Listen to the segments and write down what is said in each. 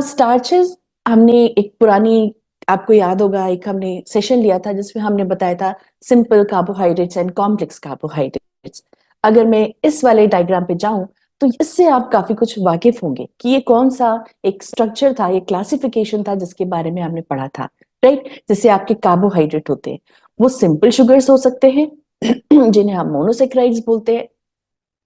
Starches हमने एक पुरानी, आपको याद होगा, एक हमने सेशन लिया था जिसमें हमने बताया था simple carbohydrates and complex carbohydrates. अगर मैं इस वाले डायग्राम पे जाऊं तो इससे आप काफी कुछ वाकिफ होंगे कि ये कौन सा एक स्ट्रक्चर था, ये क्लासिफिकेशन था जिसके बारे में हमने पढ़ा था। राइट, जैसे आपके कार्बोहाइड्रेट होते हैं, वो सिंपल शुगर्स हो सकते हैं जिन्हें हम मोनोसेक्राइड्स बोलते हैं,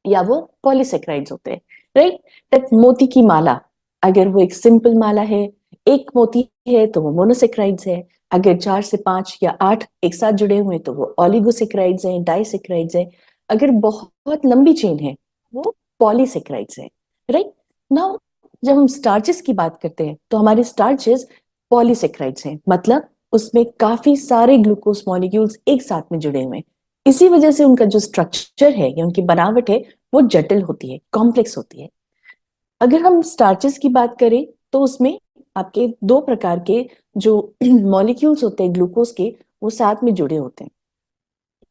या वो पॉलीसेक्राइड्स होते हैं। राइट, दैट मोती की माला, अगर वो एक सिंपल माला है, एक मोती है, तो वो मोनोसेक्राइड्स है। अगर 4 से 5 या 8 एक साथ जुड़े हुए हैं तो वो ऑलिगोसेक्राइड्स हैं, डाइसेक्राइड्स हैं। अगर बहुत लंबी चेन है वो पॉलीसेक्राइड्स है। राइट, नाउ जब हम स्टार्चेस की बात करते हैं तो हमारे स्टार्चेस पॉलीसेक्राइड्स हैं, मतलब उसमें काफी सारे ग्लूकोज मॉलिक्यूल्स एक साथ में जुड़े हुए हैं। इसी वजह से उनका जो स्ट्रक्चर है या उनकी बनावट है वो जटिल होती है, कॉम्प्लेक्स होती है। अगर हम स्टार्चेस की बात करें तो उसमें आपके दो प्रकार के जो मॉलिक्यूल्स होते हैं ग्लूकोज के, वो साथ में जुड़े होते हैं।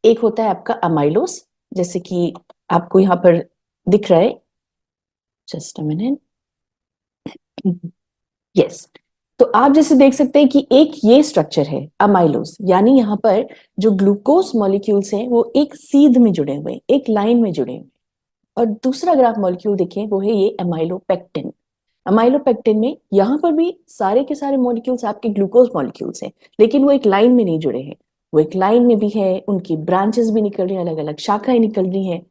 एक होता है आपका अमाइलोस, जैसे कि आपको यहाँ पर दिख रहा है, जस्ट अ मिनट, यस। तो आप जैसे देख सकते हैं कि एक ये स्ट्रक्चर है अमाइलोस, यानी यहाँ पर जो ग्लूकोज मॉलिक्यूल्स हैं वो एक सीध में जुड़े हुए हैं, एक लाइन में जुड़े हुए हैं। और दूसरा अगर आप मॉलिक्यूल देखें वो है ये एमाइलोपेक्टिन। अमाइलोपेक्टिन में यहाँ पर भी सारे के सारे मॉलिक्यूल्स आपके ग्लूकोज मॉलिक्यूल्स हैं, लेकिन वो एक लाइन में नहीं जुड़े हैं। वो एक लाइन में भी है, उनकी ब्रांचेस भी निकल रही हैं, अलग अलग शाखाएं निकल रही हैं।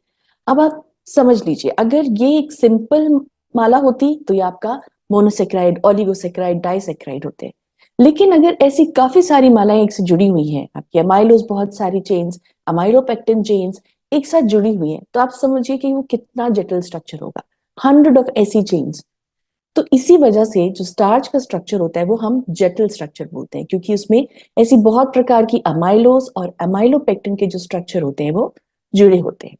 अब आप समझ लीजिए, अगर ये एक सिंपल माला होती तो ये आपका मोनोसेक्राइड, ऑलिगोसेक्राइड, डाइसेक्राइड होते। लेकिन अगर ऐसी काफी सारी मालाएं एक से जुड़ी हुई हैं, आपकी अमाइलोज बहुत सारी चेन्स, अमाइलोपेक्टिन चेन्स एक साथ जुड़ी हुई हैं, तो आप समझिए कि वो कितना जटिल स्ट्रक्चर होगा, 100 ऑफ ऐसी चेन्स। तो इसी वजह से जो स्टार्च का स्ट्रक्चर होता है वो हम जटिल स्ट्रक्चर बोलते हैं, क्योंकि उसमें ऐसी बहुत प्रकार की अमाइलोज और अमाइलोपेक्टिन के जो स्ट्रक्चर होते हैं वो जुड़े होते हैं।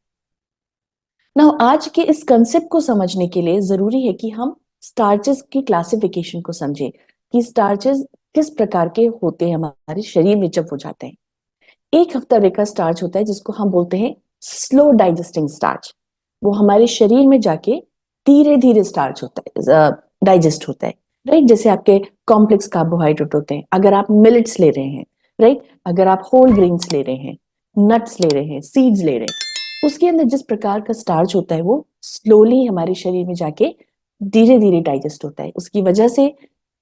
ना आज के इस कंसेप्ट को समझने के लिए जरूरी है कि हम स्टार्चेस की क्लासिफिकेशन को समझें कि स्टार्चेस किस प्रकार के होते हैं हमारे शरीर में जब हो जाते हैं। एक तरह का स्टार्च होता है जिसको हम बोलते हैं स्लो डाइजेस्टिंग स्टार्च। वो हमारे शरीर में जाके धीरे धीरे स्टार्च होता है, डाइजेस्ट होता है। राइट, जैसे आपके कॉम्प्लेक्स कार्बोहाइड्रेट होते हैं, अगर आप मिलेट्स ले रहे हैं, राइट, अगर आप होल ग्रेन्स ले रहे हैं, नट्स ले रहे हैं, सीड्स ले रहे हैं, उसके अंदर जिस प्रकार का स्टार्च होता है वो स्लोली हमारे शरीर में जाके धीरे धीरे डाइजेस्ट होता है। उसकी वजह से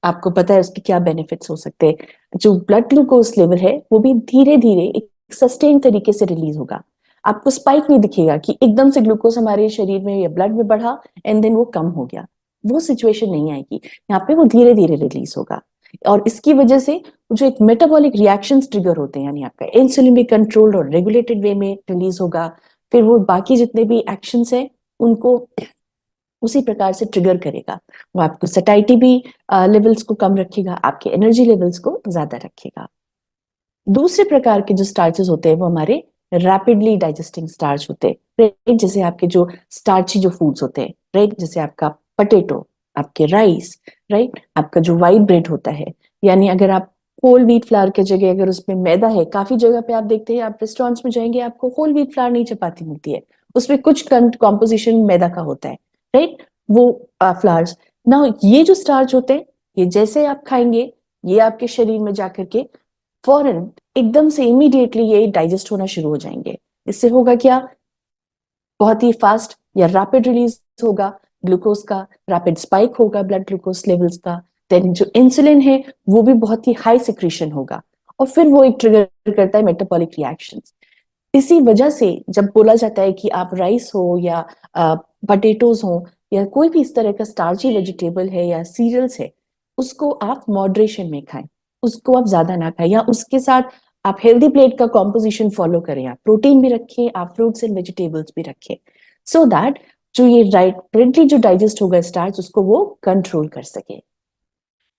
आपको पता है उसके क्या बेनिफिट्स हो सकते हैं। जो ब्लड ग्लूकोज लेवल है वो भी धीरे धीरे एक सस्टेन तरीके से रिलीज होगा। आपको स्पाइक नहीं दिखेगा कि एकदम से ग्लूकोज हमारे शरीर में या ब्लड में बढ़ा एंड देन वो कम हो गया, वो सिचुएशन नहीं आएगी। यहाँ पे वो धीरे धीरे रिलीज होगा। और इसकी वजह से जो एक मेटाबॉलिक रिएक्शंस ट्रिगर होते हैं, यानी आपका इंसुलिन भी कंट्रोल्ड और रेगुलेटेड वे में रिलीज होगा। फिर वो बाकी जितने भी एक्शंस हैं उनको उसी प्रकार से ट्रिगर करेगा। वो आपको सटाइटी भी लेवल्स को कम रखेगा, आपके एनर्जी लेवल्स को ज्यादा रखेगा। दूसरे प्रकार के जो स्टार्चेस होते हैं वो हमारे रैपिडली डाइजेस्टिंग स्टार्च होते हैं। राइट, जैसे आपके जो स्टार्ची जो फूड्स होते हैं, राइट, जैसे आपका पोटैटो, आपके राइस, राइट, आपका जो व्हाइट ब्रेड होता है, यानी अगर आप होल व्हीट फ्लावर की जगह अगर उसमें मैदा है, काफी जगह पे आप देखते हैं, आप रेस्टोरेंट्स में जाएंगे आपको होल व्हीट फ्लावर नहीं चपाती मिलती है, उसमें कुछ कॉम्पोजिशन मैदा का होता है। राइट, वो फ्लावर्स ना, ये जो स्टार्च होते हैं, ये जैसे आप खाएंगे ये आपके शरीर में जाकर के फौरन एकदम से इमीडिएटली ये डाइजेस्ट होना शुरू हो जाएंगे। इससे होगा क्या, बहुत ही फास्ट या रैपिड रिलीज होगा ग्लूकोज का, रैपिड स्पाइक होगा ब्लड ग्लूकोज लेवल्स का। देन जो इंसुलिन है वो भी बहुत ही हाई सिक्रीशन होगा, और फिर वो एक ट्रिगर करता है मेटाबॉलिक रिएक्शंस। इसी वजह से जब बोला जाता है कि आप राइस हो या पटेटोज हो या कोई भी इस तरह का स्टार्ची वेजिटेबल है या सीरियल्स है, उसको आप मॉडरेशन में खाएं, उसको आप ज्यादा ना खाएं, या उसके साथ आप हेल्दी प्लेट का कॉम्पोजिशन फॉलो करें, आप प्रोटीन भी रखें, आप फ्रूट्स एंड वेजिटेबल्स भी रखें, सो दैट जो ये राइटली जो डाइजेस्ट होगा स्टार्च उसको वो कंट्रोल कर सके।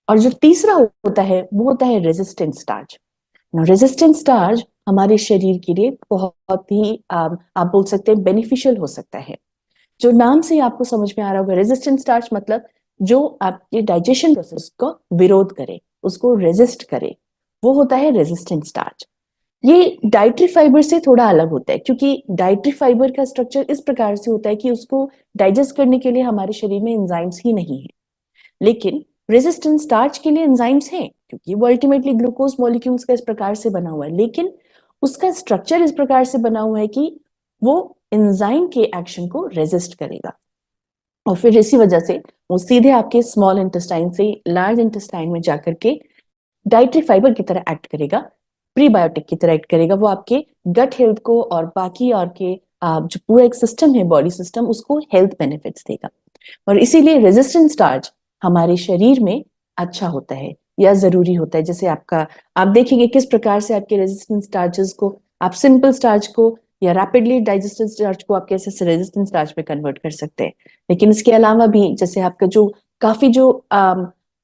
और जो तीसरा होता है वो होता है रेजिस्टेंट स्टार्च। रेजिस्टेंट स्टार्च हमारे शरीर के लिए बहुत ही आप बोल सकते हैं बेनिफिशियल हो सकता है। जो नाम से आपको समझ में आ रहा होगा, रेजिस्टेंट स्टार्च मतलब जो आपके डाइजेशन प्रोसेस को विरोध करे, उसको रेजिस्ट करे, वो होता है रेजिस्टेंट स्टार्च। ये डाइटरी फाइबर से थोड़ा अलग होता है, क्योंकि डाइटरी फाइबर का स्ट्रक्चर इस प्रकार से होता है कि उसको डाइजेस्ट करने के लिए हमारे शरीर में एंजाइम्स ही नहीं है। लेकिन रेजिस्टेंट स्टार्च के लिए एंजाइम्स हैं, क्योंकि वो अल्टीमेटली ग्लूकोज मॉलिक्यूल्स का इस प्रकार से बना हुआ है, लेकिन उसका स्ट्रक्चर इस प्रकार से बना हुआ है कि वो एंजाइम के एक्शन को रेजिस्ट करेगा, और फिर इसी वजह से वो सीधे आपके स्मॉल इंटेस्टाइन से लार्ज इंटेस्टाइन में जाकर के डाइटरी फाइबर की तरह एक्ट करेगा, प्रीबायोटिक की तरह एक्ट करेगा। वो आपके गट हेल्थ को और बाकी और के जो पूरा एक सिस्टम है, बॉडी सिस्टम, उसको हेल्थ बेनिफिट्स देगा। और इसीलिए रेजिस्टेंट स्टार्च हमारे शरीर में अच्छा होता है या जरूरी होता है। जैसे आप देखेंगे किस प्रकार से आपके रेजिस्टेंट स्टार्चेस को, आप सिंपल स्टार्च को या रैपिडली डाइजेस्टेड स्टार्च को आप कैसे रेजिस्टेंट स्टार्च में कन्वर्ट कर सकते हैं। लेकिन इसके अलावा भी जैसे आपका जो काफी जो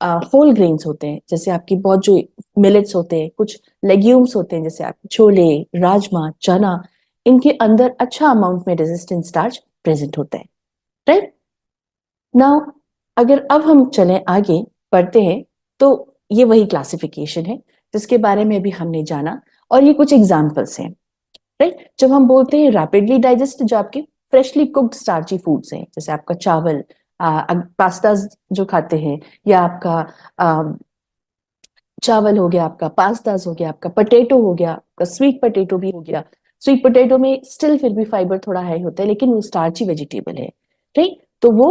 होल ग्रेन्स होते हैं, जैसे आपकी बहुत जो मिलेट्स होते हैं, कुछ लेग्यूम्स होते हैं, जैसे आपके छोले, राजमा, चना, इनके अंदर अच्छा अमाउंट में रेजिस्टेंट स्टार्च प्रेजेंट होता है, राइट। नाउ अगर अब हम चलें आगे पढ़ते हैं, तो ये वही क्लासिफिकेशन है जिसके बारे में भी हमने जाना, और ये कुछ एग्जांपल्स हैं, राइट। जब हम बोलते हैं रैपिडली डाइजेस्ट, जो आपके फ्रेशली कुक्ड स्टार्ची फूड्स हैं, जैसे आपका चावल, पास्ता जो खाते हैं, या आपका चावल हो गया, आपका पास्ताज हो गया, आपका पोटैटो हो गया, आपका स्वीट पोटैटो भी हो गया। स्वीट पोटैटो में स्टिल फिर भी फाइबर थोड़ा हाई होता है, लेकिन वो स्टार्ची वेजिटेबल है, ठीक। तो वो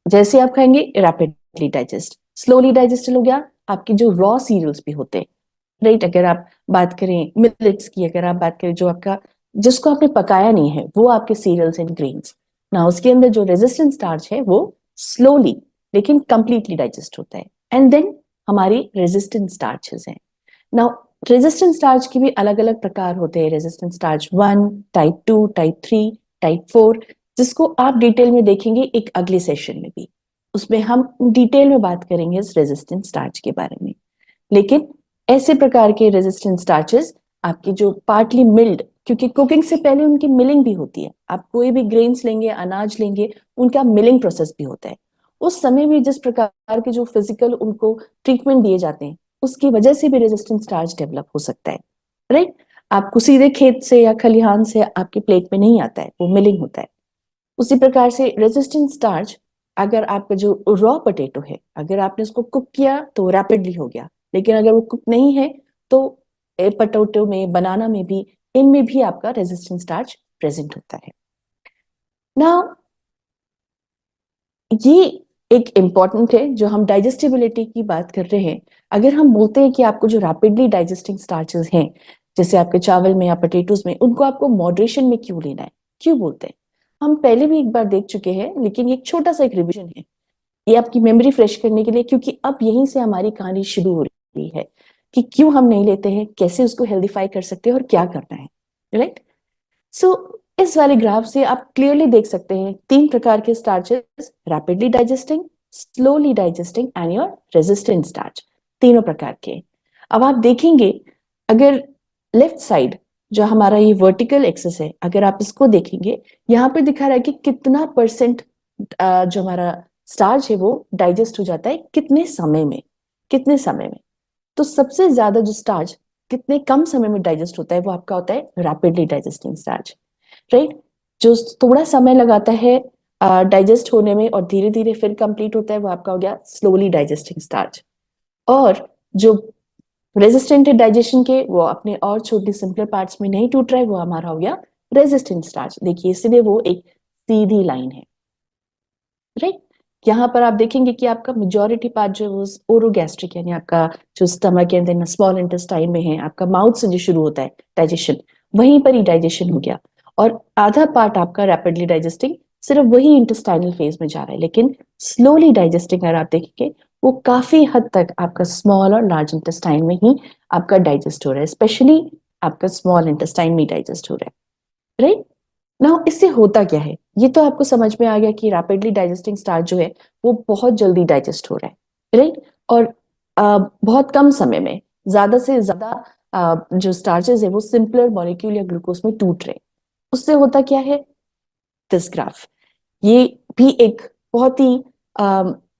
जैसे आप खाएंगे रैपिडली डाइजेस्ट। स्लोली डाइजेस्टेड हो गया आपकी जो रॉ सीरियल्स भी होते हैं, राइट। अगर आप बात करें मिलेट्स की, अगर आप बात करें जो आपका जिसको आपने पकाया नहीं है, वो आपके सीरियल्स एंड ग्रेन्स ना, उसके अंदर जो रेजिस्टेंट स्टार्च है वो स्लोली लेकिन कंप्लीटली डाइजेस्ट होता है। एंड देन हमारी रेजिस्टेंट स्टार्चेस हैं। नाउ रेजिस्टेंट स्टार्च के भी अलग अलग प्रकार होते हैं, resistant starch 1, type 2, type 3, type 4, जिसको आप डिटेल में देखेंगे एक अगले सेशन में भी। उसमें हम डिटेल में बात करेंगे इस रेजिस्टेंट स्टार्च के बारे में। लेकिन ऐसे प्रकार के रेजिस्टेंट स्टार्चेस आपके जो पार्टली मिल्ड, क्योंकि कुकिंग से पहले उनकी मिलिंग भी होती है, आप कोई भी ग्रेन्स लेंगे, अनाज लेंगे, उनका मिलिंग प्रोसेस भी होता है। उस समय भी जिस प्रकार के जो फिजिकल उनको ट्रीटमेंट दिए जाते हैं, उसकी वजह से भी रेजिस्टेंट स्टार्च डेवलप हो सकता है, राइट। आपको सीधे खेत से या खलिहान से आपके प्लेट में नहीं आता है, वो मिलिंग होता है। उसी प्रकार से रेजिस्टेंट स्टार्च, अगर आपका जो रॉ पोटैटो है, अगर आपने उसको कुक किया तो रैपिडली हो गया, लेकिन अगर वो कुक नहीं है तो पोटैटो में, बनाना में भी, इनमें भी आपका रेजिस्टेंट स्टार्च प्रेजेंट होता है। नाउ ये एक इम्पॉर्टेंट है जो हम डाइजेस्टिबिलिटी की बात कर रहे हैं। अगर हम बोलते हैं कि आपको जो रैपिडली डाइजेस्टिंग स्टार्चेस हैं, जैसे आपके चावल में या पोटैटोज में, उनको आपको मॉडरेशन में क्यों लेना है, क्यों बोलते हैं, हम पहले भी एक बार देख चुके हैं, लेकिन एक छोटा सा एक रिविजन है, ये आपकी मेमोरी फ्रेश करने के लिए, क्योंकि अब यहीं से हमारी कहानी शुरू हो रही है कि क्यों हम नहीं लेते हैं, कैसे उसको हेल्दीफाई कर सकते हैं और क्या करना है, राइट। सो इस वाले ग्राफ से आप क्लियरली देख सकते हैं 3 प्रकार के starches, rapidly digesting, slowly digesting and your resistant starch, तीनों प्रकार के। अब आप देखेंगे, अगर लेफ्ट साइड जो हमारा ये वर्टिकल एक्सिस है, अगर आप इसको देखेंगे, यहाँ पे दिखा रहा है कि कितना परसेंट जो हमारा स्टार्च है वो डाइजेस्ट हो जाता है, कितने समय में, कितने समय में। तो सबसे ज्यादा जो स्टार्च कितने कम समय में डाइजेस्ट होता है, वो आपका होता है रैपिडली डाइजेस्टिंग स्टार्च, राइट। जो थोड़ा समय लगाता है डाइजेस्ट होने में और धीरे धीरे फिर कंप्लीट होता है, वो आपका हो गया स्लोली डाइजेस्टिंग स्टार्च। और जो रेजिस्टेंट है डाइजेशन के, वो अपने और छोटे सिंपल पार्ट्स में नहीं टूट रहा है, वो हमारा हो गया रेजिस्टेंट स्टार्च। देखिए इसलिए वो एक सीधी लाइन है, राइट। यहाँ पर आप देखेंगे कि आपका मेजोरिटी पार्ट जो है वो ओरोगैस्ट्रिक, यानी आपका जो स्टमक के अंदर स्मॉल इंटेस्टाइन में है, आपका माउथ से जो शुरू होता है डाइजेशन, वहीं पर ही डाइजेशन हो गया। और आधा पार्ट आपका रैपिडली डाइजेस्टिंग सिर्फ वही इंटेस्टाइनल फेज में जा रहा है, लेकिन स्लोली डाइजेस्टिंग अगर आप देखेंगे, वो काफी हद तक आपका स्मॉल और लार्ज इंटेस्टाइन में ही आपका डाइजेस्ट हो रहा है, स्पेशली आपका स्मॉल इंटेस्टाइन में डाइजेस्ट हो रहा है, राइट। नाउ इससे होता क्या है, ये तो आपको समझ में आ गया कि रैपिडली डाइजेस्टिंग स्टार्च जो है वो बहुत जल्दी डाइजेस्ट हो रहा है, राइट। और बहुत कम समय में ज्यादा से ज्यादा जो स्टार्चेस है वो सिंपलर मॉलिक्यूल या ग्लूकोज में टूट रहे। उससे होता क्या है, दिस ग्राफ, ये भी एक बहुत ही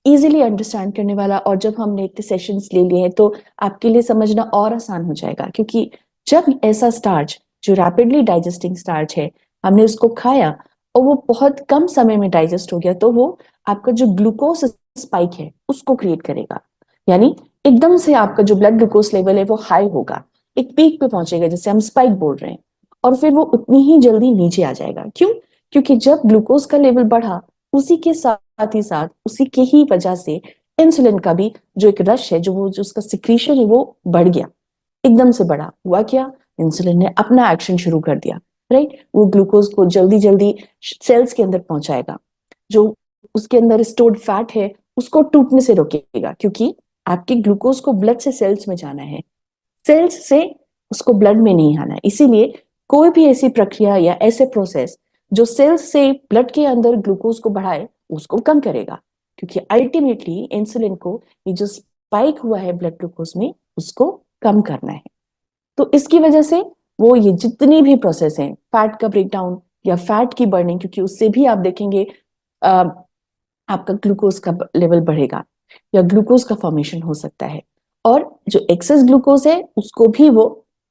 इजीली अंडरस्टैंड करने वाला, और जब हमने इतने सेशंस ले लिए हैं तो आपके लिए समझना और आसान हो जाएगा, क्योंकि जब ऐसा स्टार्च जो रैपिडली डाइजेस्टिंग स्टार्च है, हमने उसको खाया और वो बहुत कम समय में डाइजेस्ट हो गया, तो वो आपका जो ग्लूकोज स्पाइक है उसको क्रिएट करेगा। यानी एकदम से आपका जो ब्लड ग्लूकोज लेवल है वो हाई होगा, एक पीक पे पहुंचेगा, जैसे हम स्पाइक बोल रहे हैं, और फिर वो उतनी ही जल्दी नीचे आ जाएगा। क्यों? क्योंकि जब ग्लूकोज का लेवल बढ़ा, उसी के साथ ही साथ उसी के ही वजह से इंसुलिन का भी जो एक रश है, जो उसका सिक्रीशन है वो बढ़ गया, एकदम से बढ़ा। हुआ क्या? इंसुलिन ने अपना एक्शन शुरू कर दिया, राइट? वो ग्लूकोज को जल्दी जल्दी सेल्स के अंदर पहुंचाएगा, जो उसके अंदर स्टोर्ड फैट है उसको टूटने से रोकेगा, क्योंकि आपके ग्लूकोज को ब्लड से सेल्स में जाना है, सेल्स से उसको ब्लड में नहीं आना है। इसीलिए कोई भी ऐसी प्रक्रिया या ऐसे प्रोसेस जो सेल्स से ब्लड के अंदर ग्लूकोज को बढ़ाए, उसको कम करेगा, क्योंकि अल्टीमेटली इंसुलिन को ये जो स्पाइक हुआ है ब्लड ग्लूकोज में, उसको कम करना है। तो इसकी वजह से वो ये जितनी भी प्रोसेस है, फैट का ब्रेकडाउन या फैट की बर्निंग, क्योंकि उससे भी आप देखेंगे आपका ग्लूकोज का लेवल बढ़ेगा या ग्लूकोज का फॉर्मेशन हो सकता है, और जो एक्सेस ग्लूकोज है उसको भी वो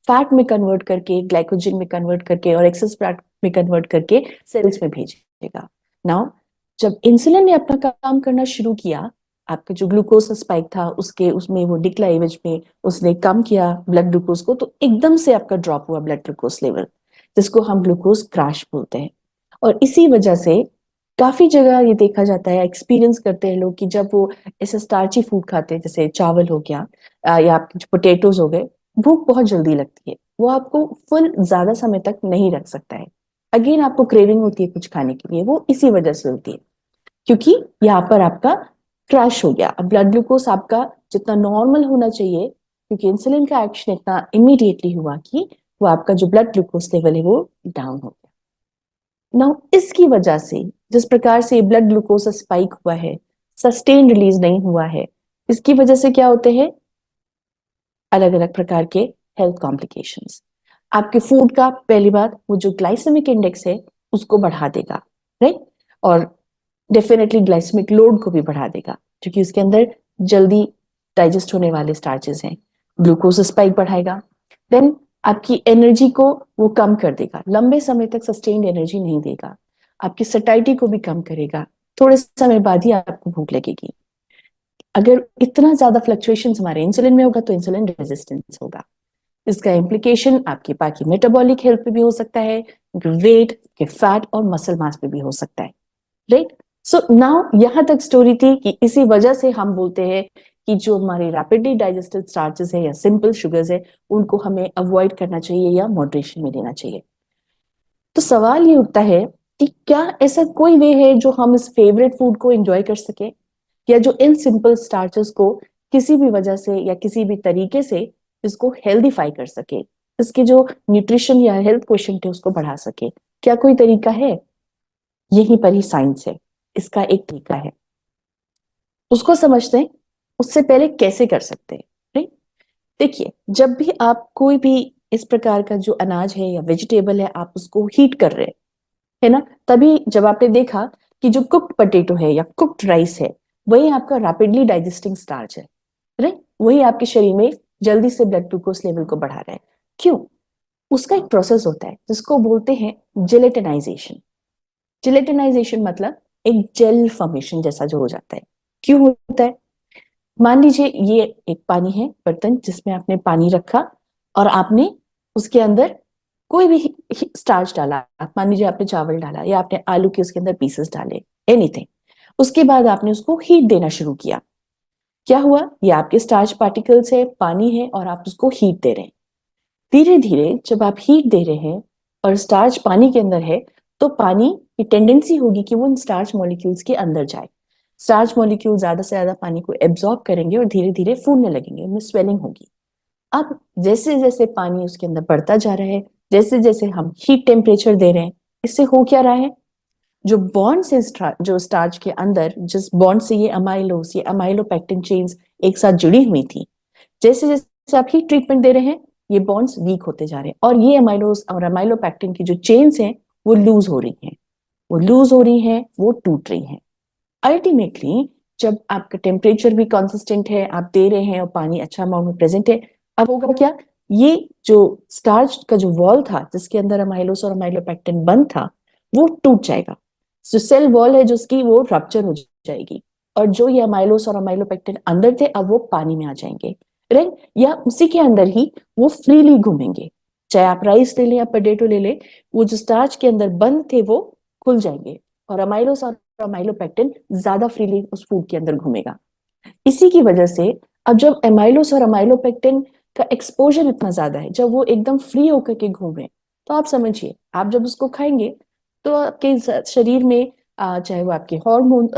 फैट में कन्वर्ट करके, ग्लाइकोजन में कन्वर्ट करके और एक्सेस फैट में कन्वर्ट करके सेल्स में भेजेगा। नाउ जब इंसुलिन ने अपना काम करना शुरू किया, आपका जो ग्लूकोज स्पाइक था उसके उसमें वो डिक्लाइवेज में उसने कम किया ब्लड ग्लूकोज को, तो एकदम से आपका ड्रॉप हुआ ब्लड ग्लूकोज लेवल, जिसको हम ग्लूकोज क्रैश बोलते हैं। और इसी वजह से काफी जगह ये देखा जाता है, एक्सपीरियंस करते हैं लोग, कि जब वो ऐसे स्टार्ची फूड खाते हैं, जैसे चावल हो गया या आपके जो पोटेटोज हो गए, भूख बहुत जल्दी लगती है, वो आपको फुल ज्यादा समय तक नहीं रख सकता है। अगेन आपको क्रेविंग होती है कुछ खाने के लिए, वो इसी वजह से होती है, क्योंकि यहाँ पर आपका क्रैश हो गया। अब ब्लड ग्लूकोज आपका जितना नॉर्मल होना चाहिए, क्योंकि इंसुलिन का एक्शन इतना इमीडिएटली हुआ कि वो आपका जो ब्लड ग्लूकोज लेवल है वो डाउन हो गया। नाउ इसकी वजह से जिस प्रकार से ब्लड ग्लूकोज स्पाइक हुआ है, सस्टेन रिलीज नहीं हुआ है, इसकी वजह से क्या होते हैं? अलग अलग प्रकार के हेल्थ कॉम्प्लिकेशंस। आपके फूड का, पहली बात, वो जो ग्लाइसेमिक इंडेक्स है उसको बढ़ा देगा, राइट? और डेफिनेटली ग्लाइसेमिक लोड को भी बढ़ा देगा, क्योंकि उसके अंदर जल्दी डाइजेस्ट होने वाले स्टार्चेस हैं। ग्लूकोज स्पाइक बढ़ाएगा, देन आपकी एनर्जी को वो कम कर देगा, लंबे समय तक सस्टेन्ड एनर्जी नहीं देगा, आपकी सटाइटी को भी कम करेगा, थोड़े समय बाद ही आपको भूख लगेगी। अगर इतना ज्यादा फ्लक्चुएशन हमारे इंसुलिन में होगा तो इंसुलिन रेजिस्टेंस होगा। इसका इम्प्लीकेशन आपकी बाकी मेटाबॉलिक हेल्थ पे भी हो सकता है, वेट के फैट और मसल मास पे भी हो सकता है, राइट? सो नाउ यहां तक स्टोरी थी कि इसी वजह से हम बोलते हैं कि जो हमारे रैपिडली डाइजेस्टेड स्टार्चेस है या सिंपल शुगर्स है, उनको हमें अवॉइड करना चाहिए या मॉडरेशन में लेना चाहिए। तो सवाल ये उठता है कि क्या ऐसा कोई वे है जो हम इस फेवरेट फूड को एंजॉय कर सके, या जो इन सिंपल स्टार्चेस को किसी भी वजह से या किसी भी तरीके से इसको हेल्दीफाई कर सके, इसके जो न्यूट्रिशन या हेल्थ क्वेश्चन थे उसको बढ़ा सके? क्या कोई तरीका है? यहीं पर ही साइंस है, इसका एक तरीका है, उसको समझते हैं। उससे पहले कैसे कर सकते हैं, राइट? देखिए, जब भी आप कोई भी इस प्रकार का जो अनाज है या वेजिटेबल है, आप उसको हीट कर रहे हैं, है ना, तभी जब आपने देखा कि जो कुक्ड पोटेटो है या कुक्ड राइस है, वही आपका रैपिडली डाइजेस्टिंग स्टार्च है, राइट? वही आपके शरीर में जल्दी से ब्लड ग्लूकोज लेवल को बढ़ा रहा है। क्यों? उसका एक प्रोसेस होता है जिसको बोलते हैं जेलेटिनाइजेशन। जेलेटिनाइजेशन मतलब एक जेल फॉर्मेशन जैसा जो हो जाता है। क्यों होता है? मान लीजिए ये एक पानी है, बर्तन जिसमें आपने पानी रखा और आपने उसके अंदर कोई भी स्टार्च डाला, मान लीजिए आपने चावल डाला या आपने आलू के उसके अंदर पीसेस डाले, एनीथिंग। उसके बाद आपने उसको हीट देना शुरू किया। क्या हुआ? ये आपके स्टार्च पार्टिकल्स है, पानी है, और आप उसको हीट दे रहे हैं। धीरे धीरे जब आप हीट दे रहे हैं और स्टार्च पानी के अंदर है, तो पानी की टेंडेंसी होगी कि वो इन स्टार्च मॉलिक्यूल्स के अंदर जाए। स्टार्च मॉलिक्यूल ज्यादा से ज्यादा पानी को एब्जॉर्ब करेंगे और धीरे धीरे फूलने लगेंगे, उनमें स्वेलिंग होगी। अब जैसे जैसे पानी उसके अंदर बढ़ता जा रहा है, जैसे जैसे हम हीट टेम्परेचर दे रहे हैं, इससे हो क्या रहा है? जो बॉन्ड से जो स्टार्च के अंदर, जिस बॉन्ड से ये अमाइलोपेक्टिन चेन्स एक साथ जुड़ी हुई थी, जैसे जैसे आप हीट ट्रीटमेंट दे रहे हैं, ये बॉन्ड्स वीक होते जा रहे हैं, और ये अमाइलोस और अमाइलोपेक्टिन की जो चेन्स हैं वो लूज हो रही हैं, वो लूज हो रही हैं, वो टूट रही हैं। अल्टीमेटली जब आपका टेम्परेचर भी कंसिस्टेंट है, आप दे रहे हैं और पानी अच्छा अमाउंट में प्रेजेंट है, अब होगा क्या? ये जो स्टार्च का जो वॉल था जिसके अंदर अमाइलोस और अमाइलोपेक्टिन बंद था, वो टूट जाएगा। जो सेल वॉल है जो उसकी, वो रप्चर हो जाएगी, और जो ये अमाइलोस और अमाइलोपेक्टिन अंदर थे अब वो पानी में आ जाएंगे, राइट? या उसी के अंदर ही वो फ्रीली घूमेंगे। चाहे आप राइस ले लें या पोटैटो ले लें, वो जो स्टार्च के अंदर बंद थे वो खुल जाएंगे और अमाइलोस और अमाइलोपेक्टिन ज्यादा फ्रीली उस फूड के अंदर घूमेगा। इसी की वजह से अब जब एमाइलोस और अमाइलोपेक्टिन का एक्सपोजर इतना ज्यादा है, जब वो एकदम फ्री होकर के घूम रहे हैं, तो आप समझिए आप जब उसको खाएंगे तो आपके शरीर में चाहे वो आपके हार्मोन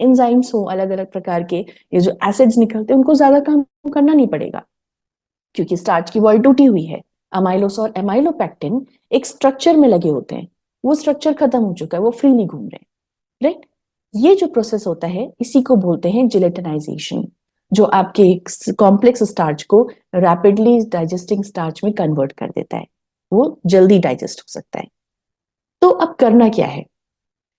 एंजाइम्स हो अलग अलग प्रकार के, ये जो एसिड्स निकलते हैं उनको ज्यादा काम करना नहीं पड़ेगा क्योंकि स्टार्च की वॉल टूटी हुई है। अमाइलोस और एमाइलोपेक्टिन एक स्ट्रक्चर में लगे होते हैं, वो स्ट्रक्चर खत्म हो चुका है, वो फ्रीली घूम रहे हैं, राइट? ये जो प्रोसेस होता है इसी को बोलते हैं जिलेटिनाइजेशन, जो आपके कॉम्प्लेक्स स्टार्च को रैपिडली डाइजेस्टिंग स्टार्च में कन्वर्ट कर देता है, वो जल्दी डाइजेस्ट हो सकता है। तो अब करना क्या है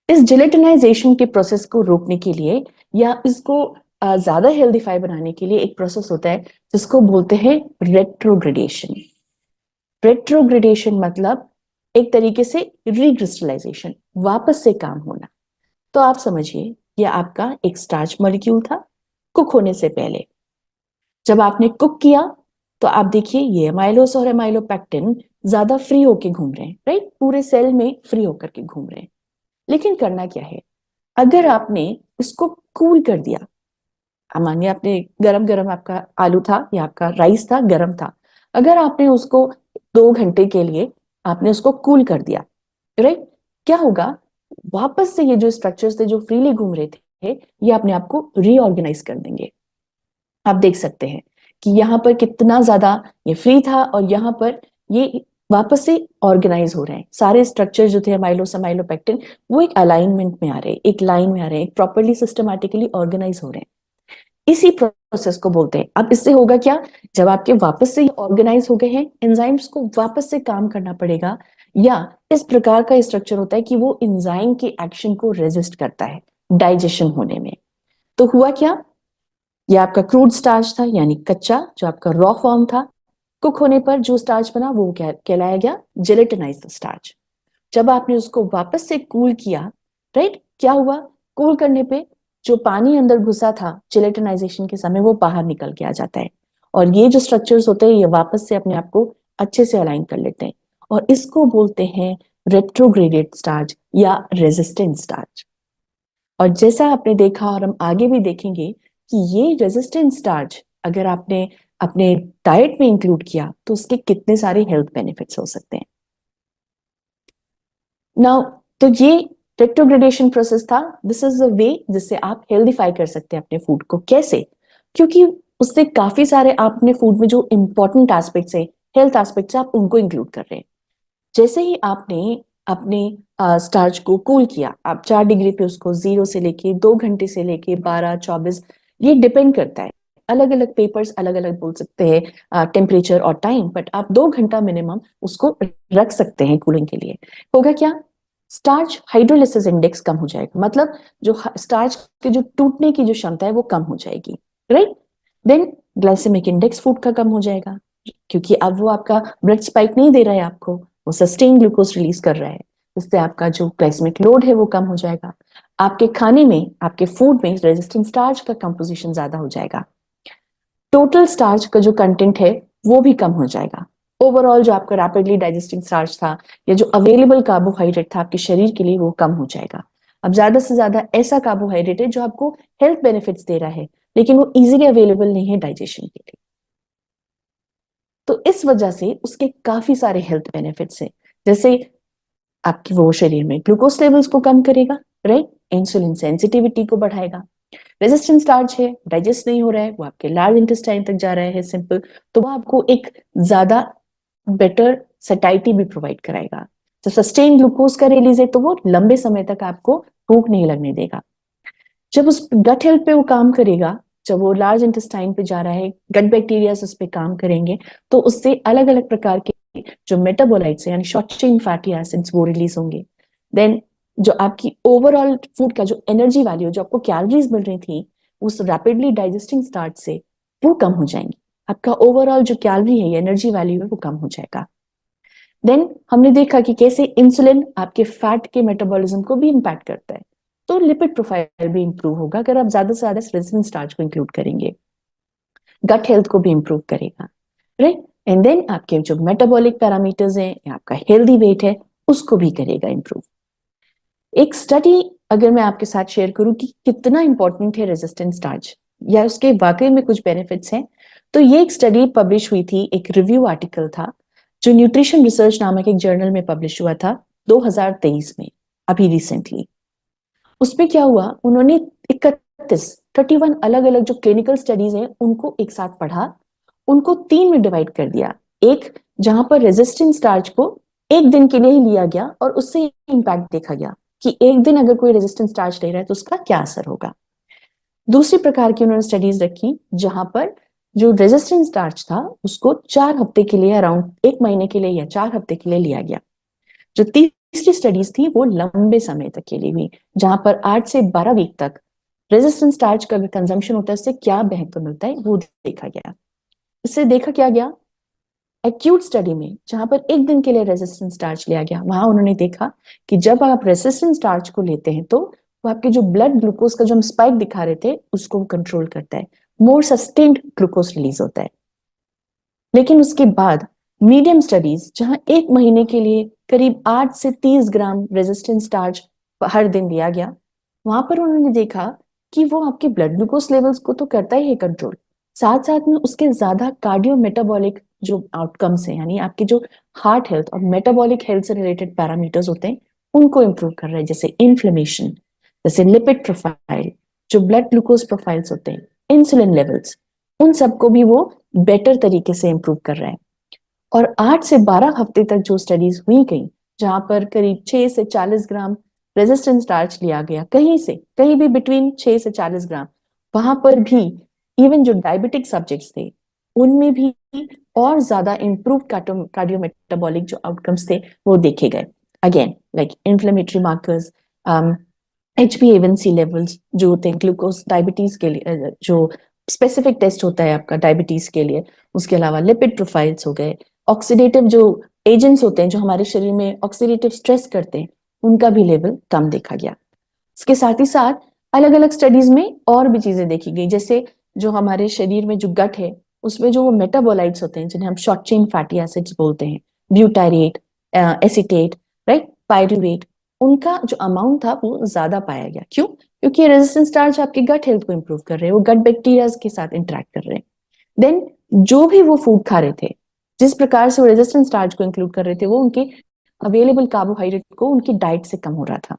इस जिलेटिनाइजेशन के प्रोसेस को रोकने के लिए या इसको ज्यादा हेल्दीफाई बनाने के लिए एक प्रोसेस होता है जिसको बोलते हैं रेट्रोग्रेडेशन। रेट्रोग्रेडेशन मतलब एक तरीके से रिक्रिस्टलाइजेशन, वापस से काम होना। तो आप समझिए ये आपका एक स्टार्च मॉलिक्यूल था कुक होने से पहले। जब आपने कुक किया तो आप देखिए ये एमाइलोस और एमाइलोपेक्टिन ज्यादा फ्री होके घूम रहे हैं, राइट? पूरे सेल में फ्री होकर के घूम रहे हैं। लेकिन करना क्या है, अगर आपने इसको कूल कर दिया, मानिए आपने गरम गरम आपका आलू था या आपका राइस था, गरम था, अगर आपने उसको 2 घंटे के लिए आपने उसको कूल कर दिया, राइट? क्या होगा, वापस से ये जो स्ट्रक्चर्स थे जो फ्रीली घूम रहे थे ये अपने आप को रीऑर्गेनाइज कर देंगे। आप देख सकते हैं कि यहाँ पर कितना ज्यादा ये फ्री था और यहाँ पर ये वापस से ऑर्गेनाइज हो रहे हैं। सारे स्ट्रक्चर जो थे अमाइलोस अमाइलोपेक्टिन वो एक अलाइनमेंट में आ रहे हैं, एक लाइन में आ रहे हैं, एक प्रॉपरली सिस्टमैटिकली ऑर्गेनाइज हो रहे हैं। इसी प्रोसेस को बोलते हैं। अब इससे होगा क्या, जब आपके वापस से ऑर्गेनाइज हो गए हैं एंजाइम्स को वापस से काम करना पड़ेगा, या इस प्रकार का स्ट्रक्चर होता है कि वो एंजाइम के एक्शन को रेजिस्ट करता है डाइजेशन होने में। तो हुआ क्या, ये आपका क्रूड स्टार्च था यानी कच्चा जो आपका रॉ फॉर्म था, कुक होने पर जो स्टार्च बना वो कहलाया गया जेलेटिनाइज्ड स्टार्च। जब आपने उसको वापस से कूल किया, राइट, क्या हुआ, कूल करने पे जो पानी अंदर घुसा था जेलेटिनाइजेशन के समय वो बाहर निकल के आ जाता है और ये जो स्ट्रक्चर्स होते हैं ये वापस से अपने आप को अच्छे से अलाइन कर लेते हैं और इसको बोलते हैं रेट्रोग्रेडेड स्टार्च या रेजिस्टेंट स्टार्च। और जैसा आपने देखा और हम आगे भी देखेंगे कि ये रेजिस्टेंट स्टार्च अगर आपने अपने डाइट में इंक्लूड किया तो उसके कितने सारे हेल्थ बेनिफिट्स हो सकते हैं। नाउ तो ये रेट्रोग्रेडेशन प्रोसेस था। दिस इज द वे जिससे आप हेल्दीफाई कर सकते हैं अपने फूड को। कैसे, क्योंकि उससे काफी सारे आप अपने फूड में जो इंपॉर्टेंट एस्पेक्ट्स है, हेल्थ एस्पेक्ट्स है, आप उनको इंक्लूड कर रहे हैं। जैसे ही आपने अपने स्टार्च को कूल किया, आप 4 डिग्री पे उसको 0 से लेके 2 घंटे से लेके 12 24, ये डिपेंड करता है, अलग अलग पेपर्स अलग अलग बोल सकते हैं टेम्परेचर और टाइम, बट आप 2 घंटा मिनिमम उसको रख सकते हैं कूलिंग के लिए। होगा क्या, स्टार्च हाइड्रोलिसिस इंडेक्स कम हो जाएगा, मतलब जो स्टार्च के जो टूटने की जो क्षमता है वो कम हो जाएगी, right? Then glycemic index food का कम हो जाएगा क्योंकि अब वो आपका ब्लड स्पाइक नहीं दे रहा है आपको, वो सस्टेन ग्लूकोज रिलीज कर रहा है, इससे आपका जो ग्लाइसेमिक लोड है वो कम हो जाएगा। आपके खाने में, आपके फूड में रेजिस्टेंट स्टार्च का कंपोजिशन ज्यादा हो जाएगा, टोटल स्टार्च का जो कंटेंट है वो भी कम हो जाएगा। ओवरऑल जो आपका रैपिडली डाइजेस्टिंग स्टार्च था या जो अवेलेबल कार्बोहाइड्रेट था आपके शरीर के लिए वो कम हो जाएगा। अब ज्यादा से ज्यादा ऐसा कार्बोहाइड्रेट है जो आपको हेल्थ बेनिफिट्स दे रहा है लेकिन वो इजीली अवेलेबल नहीं है डाइजेशन के लिए। तो इस वजह से उसके काफी सारे हेल्थ बेनिफिट्स हैं, जैसे आपकी वो शरीर में ग्लूकोज लेवल्स को कम करेगा, राइट, इंसुलिन सेंसिटिविटी को बढ़ाएगा, रेजिस्टेंट स्टार्च है, डाइजेस्ट नहीं हो रहा है, वो आपके लार्ज इंटेस्टाइन तक जा रहा है, सिंपल, तो वो आपको एक ज्यादा बेटर सटाइटी भी प्रोवाइड कराएगा। तो सस्टेन ग्लूकोज का रिलीज है तो वो लंबे समय तक आपको भूख नहीं लगने देगा। जब उस गट हेल्थ पे वो काम करेगा, जब वो लार्ज इंटेस्टाइन पे जा रहा है, गट बैक्टीरियाज उस पे काम करेंगे तो उससे अलग अलग प्रकार के जो मेटाबोलाइट्स यानी शॉर्ट चेन फैटी एसिड्स वो रिलीज होंगे। देन जो आपकी ओवरऑल फूड का जो एनर्जी वैल्यू, जो आपको कैलोरीज मिल रही थी उस रैपिडली डाइजेस्टिंग स्टार्ट से, वो कम हो जाएंगी। आपका ओवरऑल जो कैलोरी है, एनर्जी वैल्यू है, वो कम हो जाएगा। देन हमने देखा कि कैसे इंसुलिन आपके फैट के मेटाबॉलिज्म को भी इंपैक्ट करता है। तो लिपिड प्रोफाइल भी इंप्रूव होगा अगर आप ज्यादा से ज्यादा रेजिस्टेंस स्टार्च को इंक्लूड करेंगे। गट हेल्थ को भी इंप्रूव करेगा, राइट। एंड देन आपके जो मेटाबॉलिक पैरामीटर्स हैं या आपका हेल्दी वेट है उसको भी करेगा इंप्रूव। एक स्टडी अगर मैं आपके साथ शेयर करूं कि कितना इंपॉर्टेंट है रेजिस्टेंट स्टार्च या उसके वाकई में कुछ बेनिफिट्स हैं, तो ये एक स्टडी पब्लिश हुई थी, एक रिव्यू आर्टिकल था जो न्यूट्रिशन रिसर्च नामक एक जर्नल में पब्लिश हुआ था 2023 में, अभी रिसेंटली। उसमें क्या हुआ, उन्होंने 31 अलग अलग जो क्लिनिकल स्टडीज हैं उनको एक साथ पढ़ा, उनको 3 में डिवाइड कर दिया। एक जहां पर रेजिस्टेंट स्टार्च को एक दिन के लिए ही लिया गया और उससे इंपैक्ट देखा गया कि एक दिन अगर कोई रेजिस्टेंट स्टार्च ले रहा है तो उसका क्या असर होगा। दूसरी प्रकार की उन्होंने स्टडीज रखी जहां पर जो रेजिस्टेंट स्टार्च था उसको 4 हफ्ते के लिए, अराउंड 1 महीने के लिए या 4 हफ्ते के लिए लिया गया। जो तीसरी स्टडीज थी वो लंबे समय तक के लिए हुई, जहां पर 8 से 12 वीक तक रेजिस्टेंट स्टार्च का अगर कंजम्पशन होता है उससे क्या महत्व मिलता है वो देखा गया। इससे देखा क्या गया, एक्यूट स्टडी में जहां पर एक दिन के लिए रेजिस्टेंट स्टार्च लिया गया, वहां उन्होंने देखा कि जब आप रेजिस्टेंट स्टार्च को लेते हैं तो वो आपके जो ब्लड ग्लूकोज का जो हम स्पाइक दिखा रहे थे उसको कंट्रोल करता है, मोर सस्टेन्ड ग्लूकोज रिलीज होता है। लेकिन उसके बाद मीडियम स्टडीज जहां 1 महीने के लिए करीब 8 से 30 ग्राम रेजिस्टेंट स्टार्च हर दिन दिया गया, वहां पर उन्होंने देखा कि वो आपके ब्लड ग्लूकोज लेवल्स को तो करता ही है कंट्रोल, साथ साथ में उसके ज्यादा कार्डियो मेटाबॉलिक जो आउटकम्स हैं, यानी आपके जो हार्ट हेल्थ और मेटाबॉलिक हेल्थ से रिलेटेड पैरामीटर्स होते हैं उनको इंप्रूव कर रहा है, जैसे इन्फ्लेमेशन, जैसे लिपिड प्रोफाइल, जो ब्लड ग्लूकोज प्रोफाइल्स होते हैं, इंसुलिन लेवल्स, उन सबको भी वो बेटर तरीके से इंप्रूव कर रहा है। और 8 से 12 हफ्ते तक जो स्टडीज हुई गई जहां पर करीब 6 से 40 ग्राम रेजिस्टेंस स्टार्च लिया गया, कहीं से कहीं भी बिटवीन 6 से 40 ग्राम, वहां पर भी इवन जो डायबिटिक सब्जेक्ट्स थे उनमें भी और ज्यादा इंप्रूव कार्डियो मेटाबॉलिक जो आउटकम्स थे वो देखे गए। Again like inflammatory markers, HbA1c levels जो होते हैं ग्लूकोज डायबिटीज के लिए, जो स्पेसिफिक टेस्ट होता है आपका डायबिटीज के लिए, उसके अलावा लिपिड प्रोफाइल्स हो गए, ऑक्सीडेटिव जो एजेंट्स होते हैं जो हमारे शरीर में ऑक्सीडेटिव स्ट्रेस करते हैं उनका भी लेवल कम देखा गया। इसके साथ ही साथ अलग अलग स्टडीज में और भी चीजें देखी गई, जैसे जो हमारे शरीर में जो गट है उसमें जो वो मेटाबोलाइट्स होते हैं जिन्हें हम शॉर्ट चेन फैटी एसिड्स बोलते हैं, ब्यूटारेट, एसीटेट, राइट, पायरुवेट, उनका जो अमाउंट था वो ज्यादा पाया गया। क्यों? क्योंकि रेजिस्टेंस स्टार्च आपके गट हेल्थ को इंप्रूव कर रहे हैं, वो गट बैक्टीरिया के साथ इंटरेक्ट कर रहे हैं। देन जो भी वो फूड खा रहे थे, जिस प्रकार से वो रेजिस्टेंस स्टार्च को इंक्लूड कर रहे थे, वो उनके अवेलेबल कार्बोहाइड्रेट को उनकी डाइट से कम हो रहा था।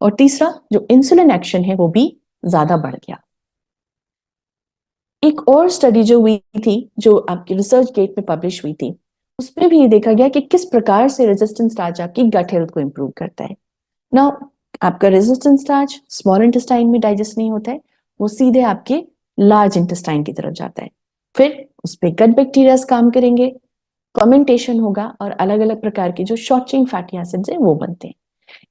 और तीसरा जो इंसुलिन एक्शन है वो भी ज्यादा बढ़ गया। एक और स्टडी जो हुई थी जो आपकी रिसर्च गेट में पब्लिश हुई थी, उसमें भी ये देखा गया कि किस प्रकार से रेजिस्टेंस स्टार्च आपकी गट हेल्थ को इंप्रूव करता है। नाउ आपका रेजिस्टेंस स्टार्च स्मॉल इंटेस्टाइन में डाइजेस्ट नहीं होता है, वो सीधे आपके लार्ज इंटेस्टाइन की तरफ जाता है, फिर उस पर गट बैक्टीरिया काम करेंगे, फर्मेंटेशन होगा और अलग अलग प्रकार के जो शॉर्ट चेन फैटी एसिड्स हैं वो बनते हैं।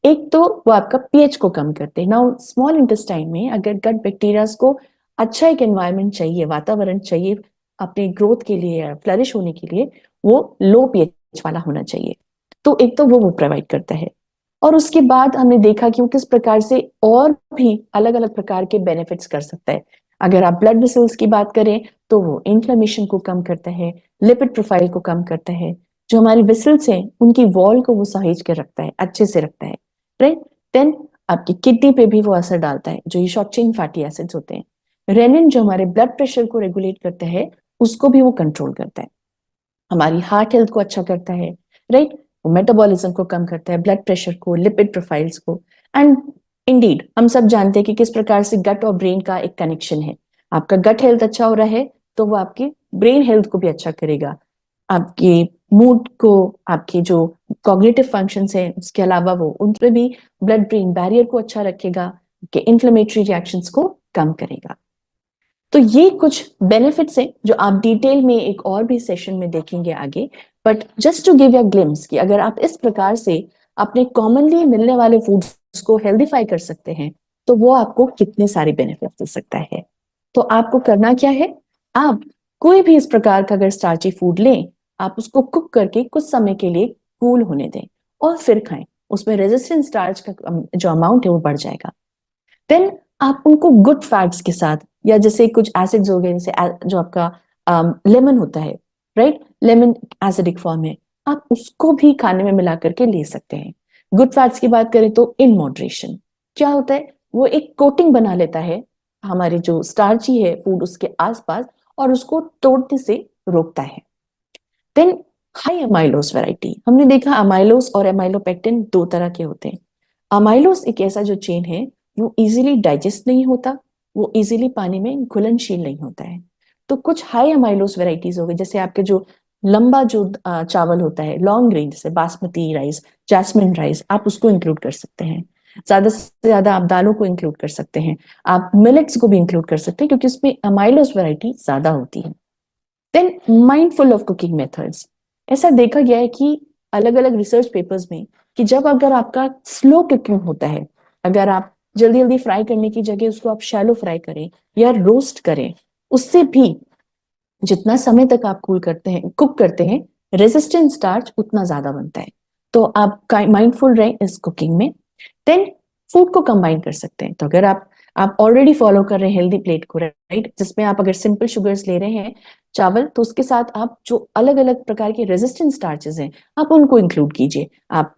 एक तो वो आपका पीएच को कम करते हैं। नाउ स्मॉल इंटेस्टाइन में अगर गट बैक्टीरिया को अच्छा एक एनवायरनमेंट चाहिए, वातावरण चाहिए अपने ग्रोथ के लिए या फ्लरिश होने के लिए, वो लो पीएच वाला होना चाहिए। तो एक तो वो प्रोवाइड करता है। और उसके बाद हमने देखा कि वो किस प्रकार से और भी अलग अलग प्रकार के बेनिफिट्स कर सकता है। अगर आप ब्लड वेसल्स की बात करें तो वो इन्फ्लेमेशन को कम करता है, लिपिड प्रोफाइल को कम करता है, जो हमारी वेसल्स हैं उनकी वॉल को वो सहेज के रखता है, अच्छे से रखता है, राइट। देन आपकी किडनी पे भी वो असर डालता है, जो ये शॉर्ट चेन फैटी एसिड्स होते हैं। रेनिन जो हमारे ब्लड प्रेशर को रेगुलेट करता है उसको भी वो कंट्रोल करता है, हमारी हार्ट हेल्थ को अच्छा करता है, राइट। वो मेटाबॉलिज्म को कम करता है, ब्लड प्रेशर को, लिपिड प्रोफाइल्स को। एंड इंडीड हम सब जानते हैं कि किस प्रकार से गट और ब्रेन का एक कनेक्शन है। आपका गट हेल्थ अच्छा हो रहा है तो वो आपकी ब्रेन हेल्थ को भी अच्छा करेगा, आपके मूड को, आपके जो कॉग्निटिव फंक्शंस हैं उसके अलावा वो उन पे भी ब्लड ब्रेन बैरियर को अच्छा रखेगा, के इन्फ्लेमेटरी रिएक्शंस को कम करेगा। तो ये कुछ बेनिफिट्स हैं जो आप डिटेल में एक और भी सेशन में देखेंगे आगे, but just to give you glimpse कि अगर आप इस प्रकार से अपने कॉमनली मिलने वाले फूड्स को हेल्दीफाई कर सकते हैं तो वो आपको कितने सारे बेनिफिट्स दे सकता है। तो आपको करना क्या है, आप कोई भी इस प्रकार का अगर स्टार्ची फूड लें, आप उसको कुक करके कुछ समय के लिए कूल होने दें और फिर खाएं, उसमें रेजिस्टेंट स्टार्च का जो अमाउंट है वो बढ़ जाएगा। देन आप उनको गुड फैट्स के साथ, या जैसे कुछ एसिड्स हो गए, जैसे जो आपका लेमन होता है, राइट, लेमन एसिडिक फॉर्म है, आप उसको भी खाने में मिला करके ले सकते हैं। गुड फैट्स की बात करें तो इन मॉडरेशन। क्या होता है, वो एक कोटिंग बना लेता है हमारे जो स्टार्ची है फूड उसके आसपास, और उसको तोड़ने से रोकता है। देन हाई अमाइलोस वैरायटी, हमने देखा अमाइलोस और एमाइलोपेक्टिन दो तरह के होते हैं। अमाइलोस एक ऐसा जो चेन है, वो इजीली डाइजेस्ट नहीं होता, वो इजीली पानी में घुलनशील नहीं होता है। तो कुछ हाई अमाइलोस वैरायटीज हो गई, जैसे आपके जो लंबा जो चावल होता है, लॉन्ग ग्रेन, जैसे बासमती राइस, जैस्मिन राइस, आप उसको इंक्लूड कर सकते हैं। ज्यादा से ज्यादा आप दालों को इंक्लूड कर सकते हैं, आप मिलेट्स को भी इंक्लूड कर सकते हैं, क्योंकि उसमें अमाइलोस वैरायटी ज्यादा होती है। Then mindful of cooking methods, ऐसा देखा गया है कि अलग अलग रिसर्च पेपर्स में, कि जब अगर आपका स्लो कुकिंग होता है, अगर आप जल्दी जल्दी फ्राई करने की जगह उसको आप शैलो फ्राई करें या रोस्ट करें, उससे भी जितना समय तक आप कुक करते हैं, रेजिस्टेंट स्टार्च उतना ज्यादा बनता है। तो आप माइंडफुल रहें इस कुकिंग में। देन फूड को कंबाइन कर सकते हैं, तो अगर आप ऑलरेडी फॉलो कर रहे हैं हेल्दी प्लेट को, राइट, जिसमें आप अगर सिंपल शुगर्स ले रहे हैं चावल, तो उसके साथ आप जो अलग अलग प्रकार के रेजिस्टेंट स्टार्चेस हैं, आप उनको इंक्लूड कीजिए। आप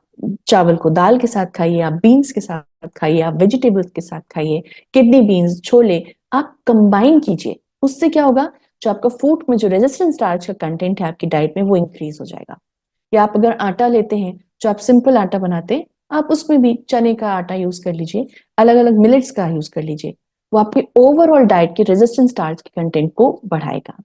चावल को दाल के साथ खाइए, आप बीन्स के साथ खाइए, आप वेजिटेबल्स के साथ खाइए, किडनी बीन्स, छोले, आप कंबाइन कीजिए। उससे क्या होगा, जो आपका फूड में जो रेजिस्टेंट स्टार्च का कंटेंट है आपकी डाइट में, वो इंक्रीज हो जाएगा। या आप अगर आटा लेते हैं, जो आप सिंपल आटा बनाते हैं, आप उसमें भी चने का आटा यूज कर लीजिए, अलग अलग मिलेट्स का यूज कर लीजिए, वो आपके ओवरऑल डाइट के रेजिस्टेंट स्टार्च के कंटेंट को बढ़ाएगा।